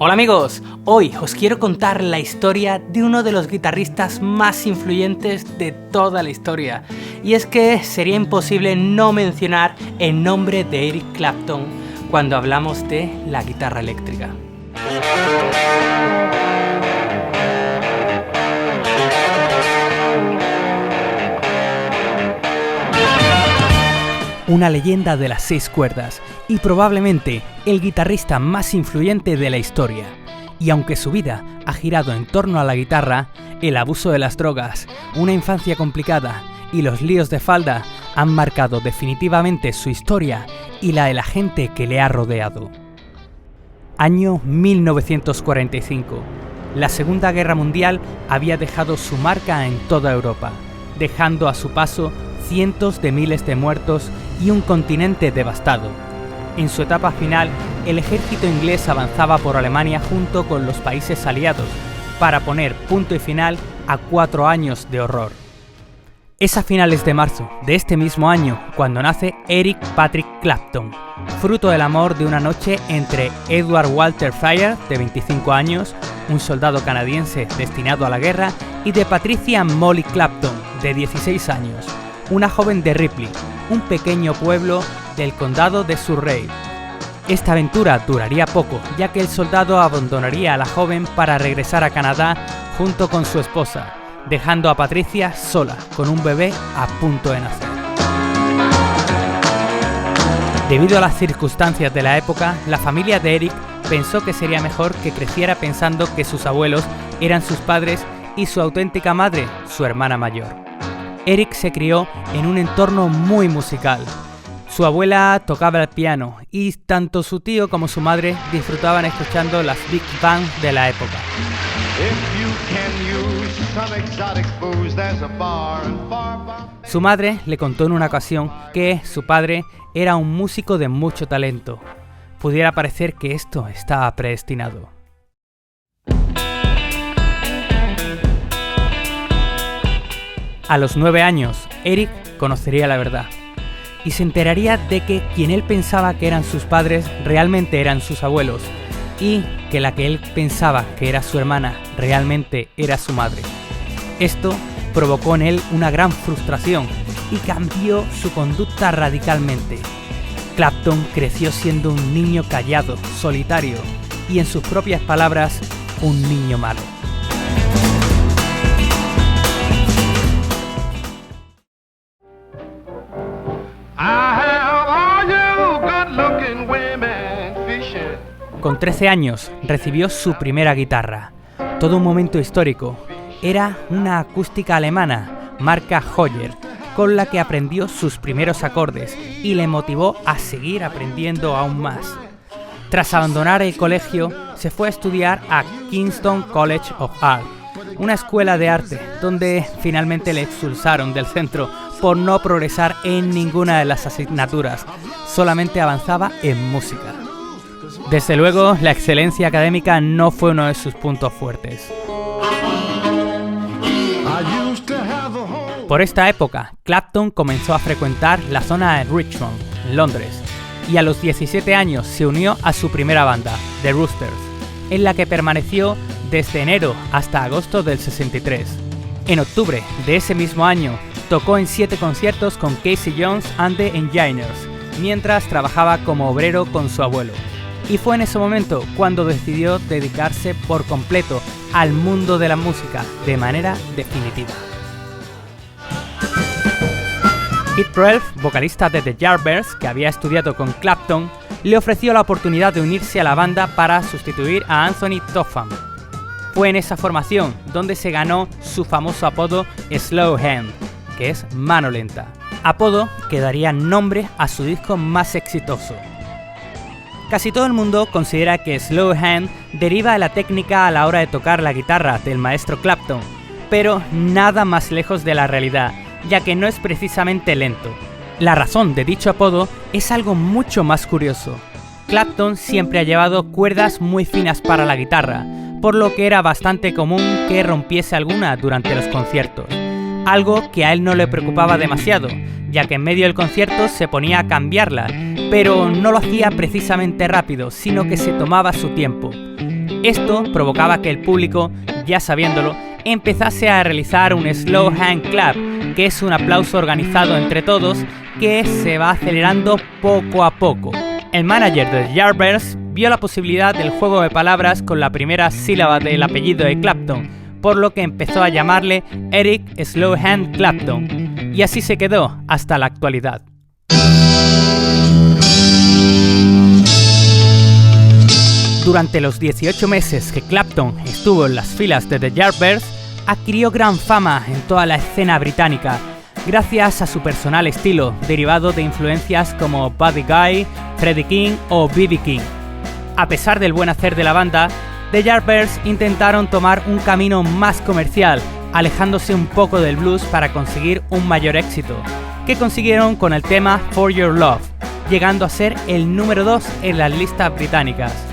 Hola amigos, hoy os quiero contar la historia de uno de los guitarristas más influyentes de toda la historia. Y es que sería imposible no mencionar el nombre de Eric Clapton cuando hablamos de la guitarra eléctrica. Una leyenda de las 6 cuerdas y probablemente el guitarrista más influyente de la historia. Y aunque su vida ha girado en torno a la guitarra, el abuso de las drogas, una infancia complicada y los líos de falda han marcado definitivamente su historia y la de la gente que le ha rodeado. Año 1945. La Segunda Guerra Mundial había dejado su marca en toda Europa, dejando a su paso cientos de miles de muertos y un continente devastado. En su etapa final, el ejército inglés avanzaba por Alemania junto con los países aliados para poner punto y final a 4 años de horror. Es a finales de marzo de este mismo año cuando nace Eric Patrick Clapton, fruto del amor de una noche entre Edward Walter Fryer, de 25 años, un soldado canadiense destinado a la guerra, y de Patricia Molly Clapton, de 16 años, una joven de Ripley, un pequeño pueblo del condado de Surrey. Esta aventura duraría poco, ya que el soldado abandonaría a la joven para regresar a Canadá junto con su esposa, dejando a Patricia sola, con un bebé a punto de nacer. Debido a las circunstancias de la época, la familia de Eric pensó que sería mejor que creciera pensando que sus abuelos eran sus padres y su auténtica madre, su hermana mayor. Eric se crió en un entorno muy musical. Su abuela tocaba el piano y tanto su tío como su madre disfrutaban escuchando las big band de la época. Su madre le contó en una ocasión que su padre era un músico de mucho talento. Pudiera parecer que esto estaba predestinado. A los 9 años, Eric conocería la verdad y se enteraría de que quien él pensaba que eran sus padres realmente eran sus abuelos y que la que él pensaba que era su hermana realmente era su madre. Esto provocó en él una gran frustración y cambió su conducta radicalmente. Clapton creció siendo un niño callado, solitario y, en sus propias palabras, un niño malo. Con 13 años recibió su primera guitarra. Todo un momento histórico. Era una acústica alemana, marca Hoyer, con la que aprendió sus primeros acordes y le motivó a seguir aprendiendo aún más. Tras abandonar el colegio, se fue a estudiar a Kingston College of Art, una escuela de arte donde finalmente le expulsaron del centro por no progresar en ninguna de las asignaturas, solamente avanzaba en música. Desde luego, la excelencia académica no fue uno de sus puntos fuertes. Por esta época, Clapton comenzó a frecuentar la zona de Richmond, en Londres, y a los 17 años se unió a su primera banda, The Roosters, en la que permaneció desde enero hasta agosto del 63. En octubre de ese mismo año, tocó en 7 conciertos con Casey Jones and the Engineers, mientras trabajaba como obrero con su abuelo. Y fue en ese momento cuando decidió dedicarse por completo al mundo de la música de manera definitiva. Keith Relf, vocalista de The Yardbirds, que había estudiado con Clapton, le ofreció la oportunidad de unirse a la banda para sustituir a Anthony Topham. Fue en esa formación donde se ganó su famoso apodo Slow Hand, que es mano lenta, apodo que daría nombre a su disco más exitoso. Casi todo el mundo considera que Slow Hand deriva de la técnica a la hora de tocar la guitarra del maestro Clapton, pero nada más lejos de la realidad, ya que no es precisamente lento. La razón de dicho apodo es algo mucho más curioso. Clapton siempre ha llevado cuerdas muy finas para la guitarra, por lo que era bastante común que rompiese alguna durante los conciertos, algo que a él no le preocupaba demasiado, ya que en medio del concierto se ponía a cambiarla, pero no lo hacía precisamente rápido, sino que se tomaba su tiempo. Esto provocaba que el público, ya sabiéndolo, empezase a realizar un slow hand clap, que es un aplauso organizado entre todos que se va acelerando poco a poco. El manager de Yardbirds vio la posibilidad del juego de palabras con la primera sílaba del apellido de Clapton, por lo que empezó a llamarle Eric Slowhand Clapton, y así se quedó hasta la actualidad. Durante los 18 meses que Clapton estuvo en las filas de The Yardbirds, adquirió gran fama en toda la escena británica, gracias a su personal estilo, derivado de influencias como Buddy Guy, Freddie King o B.B. King. A pesar del buen hacer de la banda, The Yardbirds intentaron tomar un camino más comercial, alejándose un poco del blues para conseguir un mayor éxito, que consiguieron con el tema For Your Love, llegando a ser el número 2 en las listas británicas.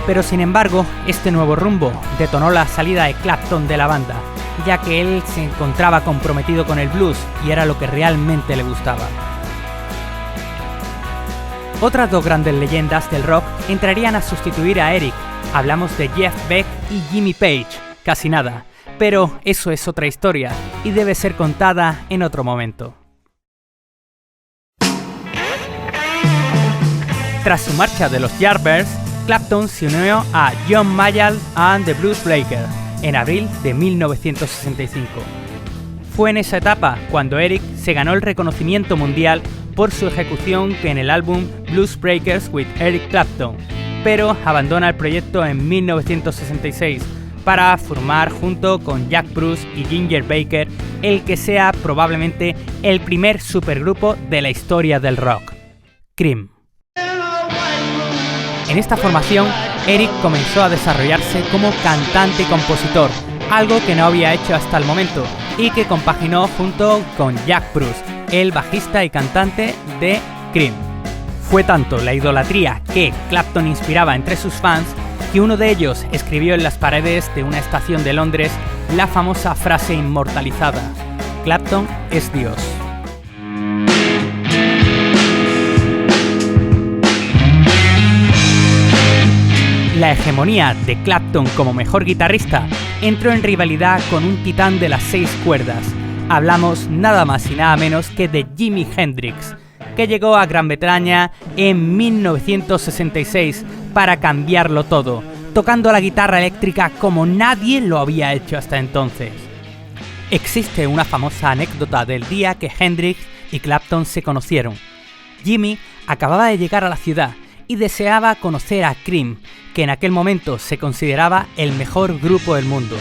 Pero sin embargo, este nuevo rumbo detonó la salida de Clapton de la banda, ya que él se encontraba comprometido con el blues y era lo que realmente le gustaba. Otras dos grandes leyendas del rock entrarían a sustituir a Eric. Hablamos de Jeff Beck y Jimmy Page, casi nada, pero eso es otra historia y debe ser contada en otro momento. Tras su marcha de los Yardbirds, Clapton se unió a John Mayall and the Blues Breakers en abril de 1965. Fue en esa etapa cuando Eric se ganó el reconocimiento mundial por su ejecución en el álbum Blues Breakers with Eric Clapton, pero abandona el proyecto en 1966 para formar junto con Jack Bruce y Ginger Baker el que sea probablemente el primer supergrupo de la historia del rock, Cream. En esta formación, Eric comenzó a desarrollarse como cantante y compositor, algo que no había hecho hasta el momento, y que compaginó junto con Jack Bruce, el bajista y cantante de Cream. Fue tanto la idolatría que Clapton inspiraba entre sus fans, que uno de ellos escribió en las paredes de una estación de Londres la famosa frase inmortalizada: Clapton es Dios. La hegemonía de Clapton como mejor guitarrista entró en rivalidad con un titán de las 6 cuerdas. Hablamos nada más y nada menos que de Jimi Hendrix, que llegó a Gran Bretaña en 1966 para cambiarlo todo, tocando la guitarra eléctrica como nadie lo había hecho hasta entonces. Existe una famosa anécdota del día que Hendrix y Clapton se conocieron. Jimi acababa de llegar a la ciudad y deseaba conocer a Cream, que en aquel momento se consideraba el mejor grupo del mundo.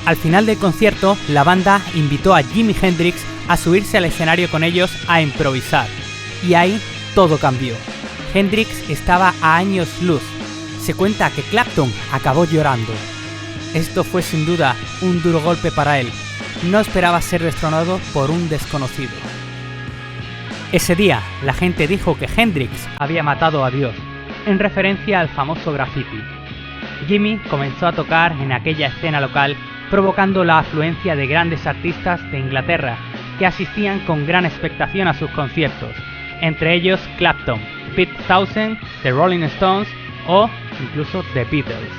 Al final del concierto, la banda invitó a Jimi Hendrix a subirse al escenario con ellos a improvisar, y ahí todo cambió. Hendrix estaba a años luz. Se cuenta que Clapton acabó llorando. Esto fue sin duda un duro golpe para él. No esperaba ser destronado por un desconocido. Ese día, la gente dijo que Hendrix había matado a Dios, en referencia al famoso graffiti. Jimi comenzó a tocar en aquella escena local, provocando la afluencia de grandes artistas de Inglaterra, que asistían con gran expectación a sus conciertos, entre ellos Clapton, Pete Townshend, The Rolling Stones o incluso The Beatles.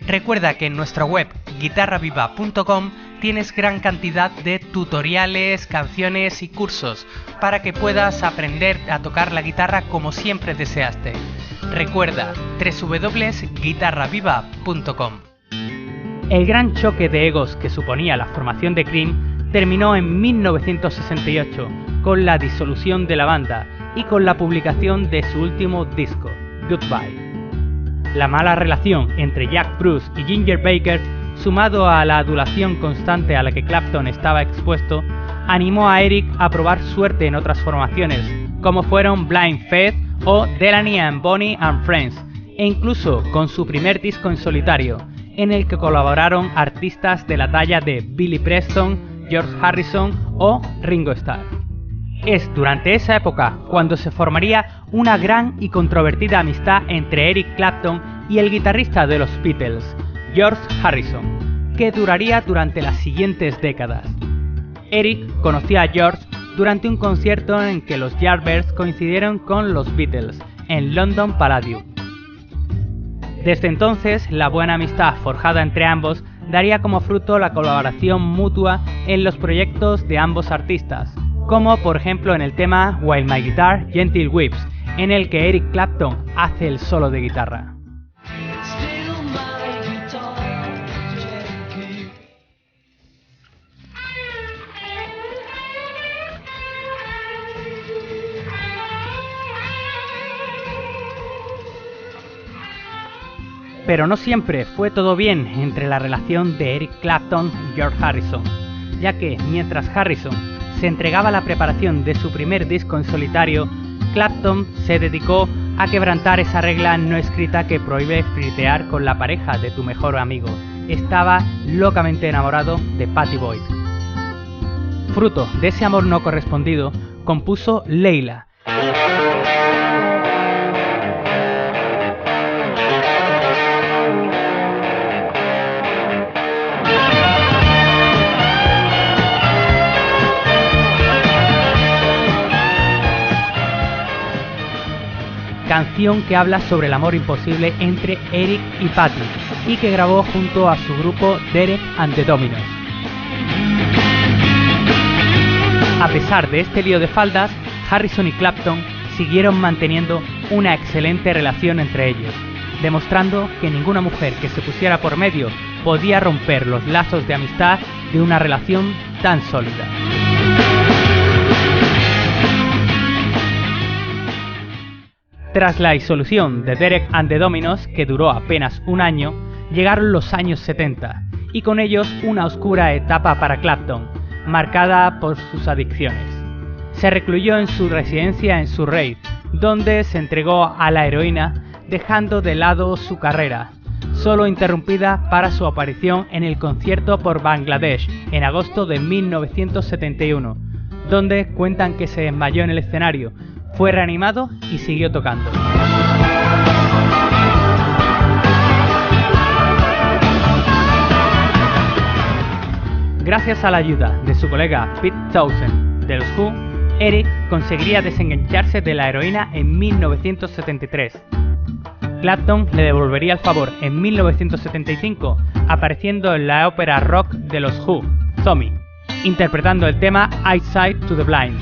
Recuerda que en nuestra web guitarraviva.com tienes gran cantidad de tutoriales, canciones y cursos para que puedas aprender a tocar la guitarra como siempre deseaste. Recuerda www.guitarraviva.com. El gran choque de egos que suponía la formación de Cream terminó en 1968 con la disolución de la banda y con la publicación de su último disco, Goodbye. La mala relación entre Jack Bruce y Ginger Baker, sumado a la adulación constante a la que Clapton estaba expuesto, animó a Eric a probar suerte en otras formaciones, como fueron Blind Faith o Delaney and Bonnie and Friends, e incluso con su primer disco en solitario, en el que colaboraron artistas de la talla de Billy Preston, George Harrison o Ringo Starr. Es durante esa época cuando se formaría una gran y controvertida amistad entre Eric Clapton y el guitarrista de los Beatles, George Harrison, que duraría durante las siguientes décadas. Eric conoció a George durante un concierto en que los Yardbirds coincidieron con los Beatles, en London Palladium. Desde entonces, la buena amistad forjada entre ambos daría como fruto la colaboración mutua en los proyectos de ambos artistas, como por ejemplo en el tema While My Guitar Gentle Weeps, en el que Eric Clapton hace el solo de guitarra. Pero no siempre fue todo bien entre la relación de Eric Clapton y George Harrison, ya que mientras Harrison se entregaba a la preparación de su primer disco en solitario, Clapton se dedicó a quebrantar esa regla no escrita que prohíbe flirtear con la pareja de tu mejor amigo. Estaba locamente enamorado de Pattie Boyd. Fruto de ese amor no correspondido, compuso Layla, canción que habla sobre el amor imposible entre Eric y Pattie, y que grabó junto a su grupo Derek and the Dominos. A pesar de este lío de faldas, Harrison y Clapton siguieron manteniendo una excelente relación entre ellos, demostrando que ninguna mujer que se pusiera por medio podía romper los lazos de amistad de una relación tan sólida. Tras la disolución de Derek and the Dominos, que duró apenas un año, llegaron los años 70, y con ellos una oscura etapa para Clapton, marcada por sus adicciones. Se recluyó en su residencia en Surrey, donde se entregó a la heroína, dejando de lado su carrera, solo interrumpida para su aparición en el concierto por Bangladesh en agosto de 1971, donde cuentan que se desmayó en el escenario, fue reanimado y siguió tocando. Gracias a la ayuda de su colega Pete Townshend de los Who, Eric conseguiría desengancharse de la heroína en 1973. Clapton le devolvería el favor en 1975, apareciendo en la ópera rock de los Who, Tommy, interpretando el tema Eyesight to the Blind.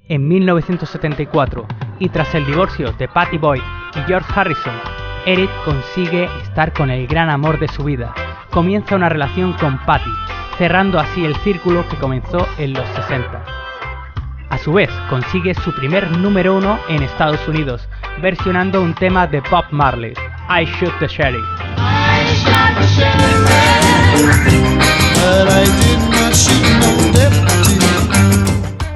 En 1974, y tras el divorcio de Pattie Boyd y George Harrison, Eric consigue estar con el gran amor de su vida. Comienza una relación con Pattie, cerrando así el círculo que comenzó en los 60. A su vez, consigue su primer número 1 en Estados Unidos, versionando un tema de Bob Marley, I Shoot the Sheriff.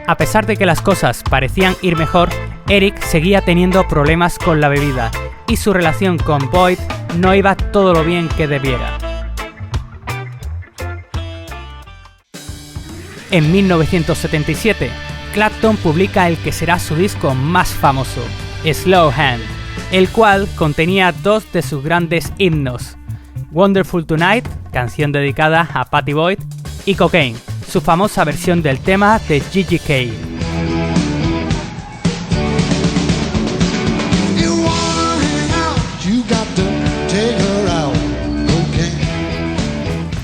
A pesar de que las cosas parecían ir mejor, Eric seguía teniendo problemas con la bebida, y su relación con Boyd no iba todo lo bien que debiera. En 1977, Clapton publica el que será su disco más famoso, Slow Hand, el cual contenía dos de sus grandes himnos, Wonderful Tonight, canción dedicada a Pattie Boyd, y Cocaine, su famosa versión del tema de Gigi Kane.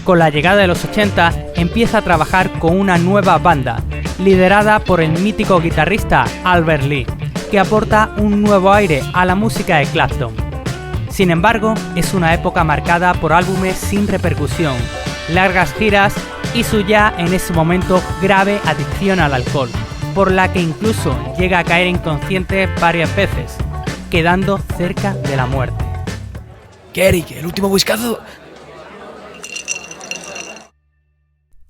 Con la llegada de los 80, empieza a trabajar con una nueva banda, liderada por el mítico guitarrista Albert Lee, que aporta un nuevo aire a la música de Clapton. Sin embargo, es una época marcada por álbumes sin repercusión, largas giras y su ya en ese momento grave adicción al alcohol, por la que incluso llega a caer inconsciente varias veces, quedando cerca de la muerte. ¿Qué, Eric? ¿El último whiskazo?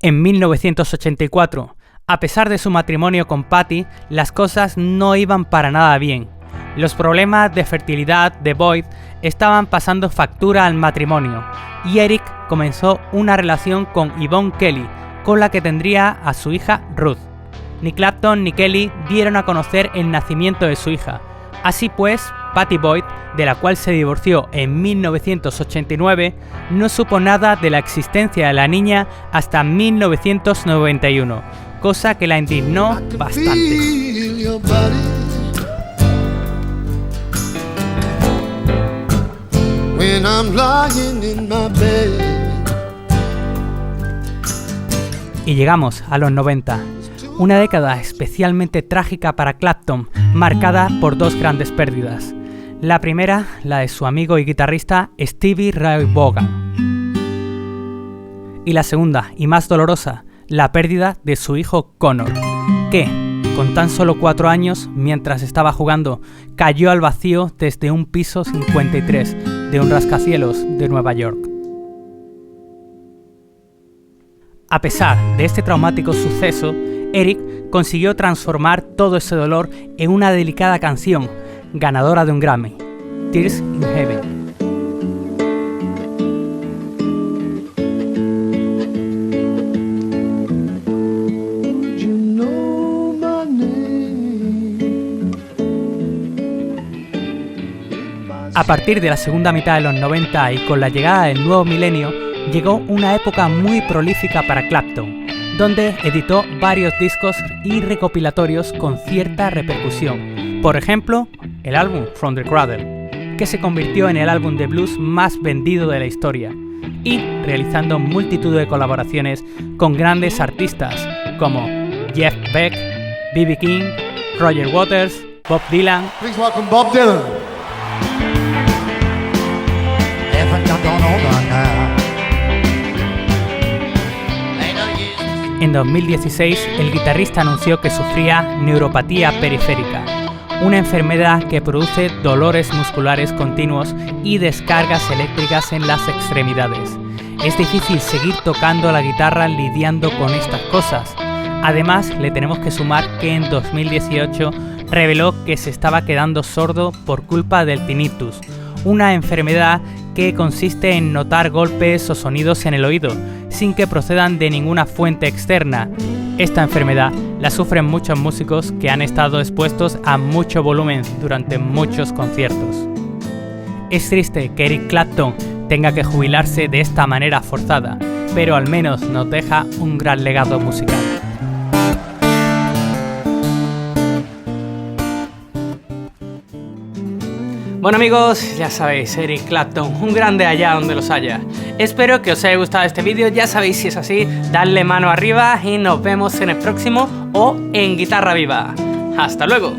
En 1984, a pesar de su matrimonio con Pattie, las cosas no iban para nada bien. Los problemas de fertilidad de Boyd estaban pasando factura al matrimonio, y Eric comenzó una relación con Yvonne Kelly, con la que tendría a su hija Ruth. Ni Clapton ni Kelly dieron a conocer el nacimiento de su hija. Así pues, Pattie Boyd, de la cual se divorció en 1989, no supo nada de la existencia de la niña hasta 1991, cosa que la indignó bastante. Y llegamos a los 90, una década especialmente trágica para Clapton, marcada por dos grandes pérdidas. La primera, la de su amigo y guitarrista Stevie Ray Vaughan. Y la segunda, y más dolorosa, la pérdida de su hijo Connor, que, con tan solo 4 años, mientras estaba jugando, cayó al vacío desde un piso 53 de un rascacielos de Nueva York. A pesar de este traumático suceso, Eric consiguió transformar todo ese dolor en una delicada canción, ganadora de un Grammy, Tears in Heaven. A partir de la segunda mitad de los 90 y con la llegada del nuevo milenio, llegó una época muy prolífica para Clapton, donde editó varios discos y recopilatorios con cierta repercusión. Por ejemplo, el álbum From the Cradle, que se convirtió en el álbum de blues más vendido de la historia, y realizando multitud de colaboraciones con grandes artistas como Jeff Beck, B.B. King, Roger Waters, Bob Dylan. Please welcome Bob Dylan. En 2016, el guitarrista anunció que sufría neuropatía periférica, una enfermedad que produce dolores musculares continuos y descargas eléctricas en las extremidades. Es difícil seguir tocando la guitarra lidiando con estas cosas. Además, le tenemos que sumar que en 2018 reveló que se estaba quedando sordo por culpa del tinnitus, una enfermedad que consiste en notar golpes o sonidos en el oído, sin que procedan de ninguna fuente externa. Esta enfermedad la sufren muchos músicos que han estado expuestos a mucho volumen durante muchos conciertos. Es triste que Eric Clapton tenga que jubilarse de esta manera forzada, pero al menos nos deja un gran legado musical. Bueno amigos, ya sabéis, Eric Clapton, un grande allá donde los haya. Espero que os haya gustado este vídeo, ya sabéis, si es así, dadle mano arriba y nos vemos en el próximo o en Guitarra Viva. ¡Hasta luego!